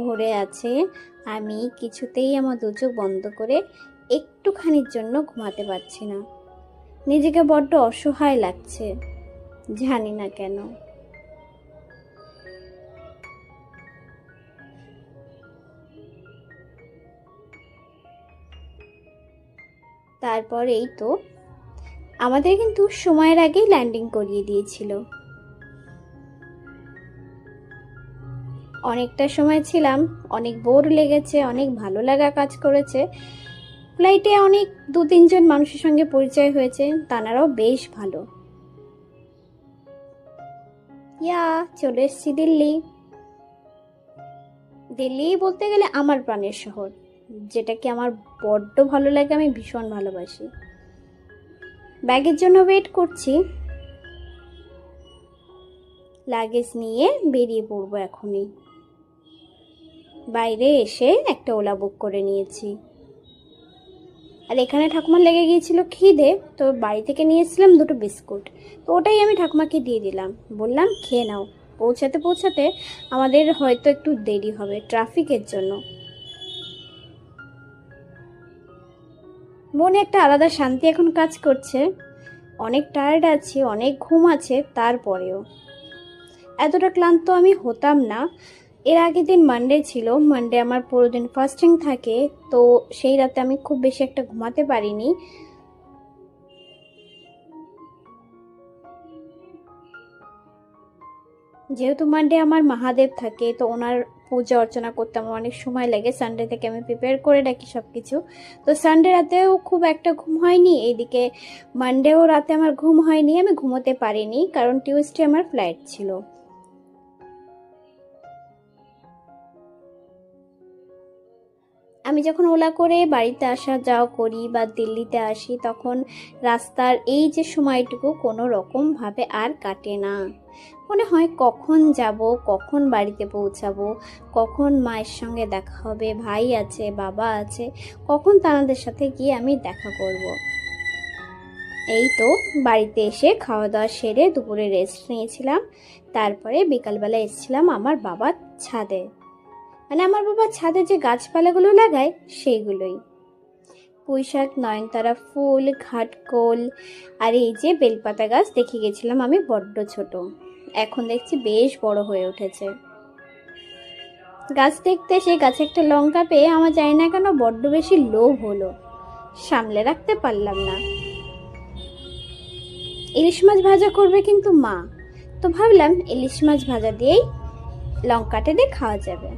ভরে আছে। আমি কিছুতেই আমার দু চোখ বন্ধ করে একটুখানির জন্য ঘুমাতে পারছি না। নিজেকে বড্ড অসহায় লাগছে, জানি না কেন। তারপরেই তো আমাদের কিন্তু সময়ের আগেই ল্যান্ডিং করিয়ে দিয়েছিল। অনেকটা সময় ছিলাম, অনেক বোর লেগেছে, অনেক ভালো লাগা কাজ করেছে। ফ্লাইটে অনেক 2-3 জন মানুষের সঙ্গে পরিচয় হয়েছে, তানারাও বেশ ভালো। চলে এসেছি দিল্লি। দিল্লি বলতে গেলে আমার প্রাণের শহর, যেটাকে আমার বড্ড ভালো লাগে, আমি ভীষণ ভালোবাসি। ব্যাগের জন্য ওয়েট করছি, লাগেজ নিয়ে বেরিয়ে পড়বো এখনই। বাইরে এসে একটা ওলা বুক করে নিয়েছি। আর এখানে ঠাকুমার লেগে গিয়েছিল খিদে, তো বাড়ি থেকে নিয়ে এসেছিলাম 2টো বিস্কুট, তো ওটাই আমি ঠাকুমাকে দিয়ে দিলাম, বললাম খেয়ে নাও। পৌঁছাতে পৌঁছাতে আমাদের হয়তো একটু দেরি হবে ট্রাফিকের জন্য। মনে একটা আলাদা শান্তি এখন কাজ করছে। অনেক টায়ার্ড আছি, অনেক ঘুম আছে, তারপরেও এতটা ক্লান্ত আমি হতাম না। এর আগের দিন মানডে ছিল, মানডে আমার পুরো দিন ফাস্টিং থাকে, তো সেই রাতে আমি খুব বেশি একটা ঘুমাতে পারিনি। যেহেতু মানডে আমার মহাদেব থাকে, তো ওনার পূজা অর্চনা করতে আমার অনেক সময় লাগে। সানডে থেকে আমি প্রিপেয়ার করে রাখি সব কিছু, তো সানডে রাতেও খুব একটা ঘুম হয়নি। এইদিকে মানডেও রাতে আমার ঘুম হয়নি, আমি ঘুমোতে পারিনি, কারণ টিউসডে আমার ফ্লাইট ছিল। আমি যখন ওলা করে বাড়িতে আসা যাওয়া করি বা দিল্লিতে আসি, তখন রাস্তার এই যে সময়টুকু কোনো রকমভাবে আর কাটে না। মনে হয় কখন যাব, কখন বাড়িতে পৌঁছাবো, কখন মায়ের সঙ্গে দেখা হবে, ভাই আছে, বাবা আছে, কখন তাদের সাথে গিয়ে আমি দেখা করব। এই তো বাড়িতে এসে খাওয়া দাওয়া সেরে দুপুরে রেস্ট নিয়েছিলাম। তারপরে বিকালবেলা এসেছিলাম আমার বাবার ছাদে, মানে আমার বাবা ছাদে যে গাছপালাগুলো লাগায় সেইগুলোই। পুঁইশাক, নয়নতারা ফুল, ঘাটকোল, আর এই যে বেলপাতা গাছ দেখে গেছিলাম আমি বড্ড ছোট, এখন দেখছি বেশ বড় হয়ে উঠেছে। গাছ দেখতে সেই গাছে একটা লঙ্কা পেয়ে আমার জানি না কেন বড্ড বেশি লোভ হলো, সামলে রাখতে পারলাম না। ইলিশ মাছ ভাজা করবে কিন্তু মা, তো ভাবলাম ইলিশ মাছ ভাজা দিয়েই লঙ্কাটা দিয়ে খাওয়া যাবে।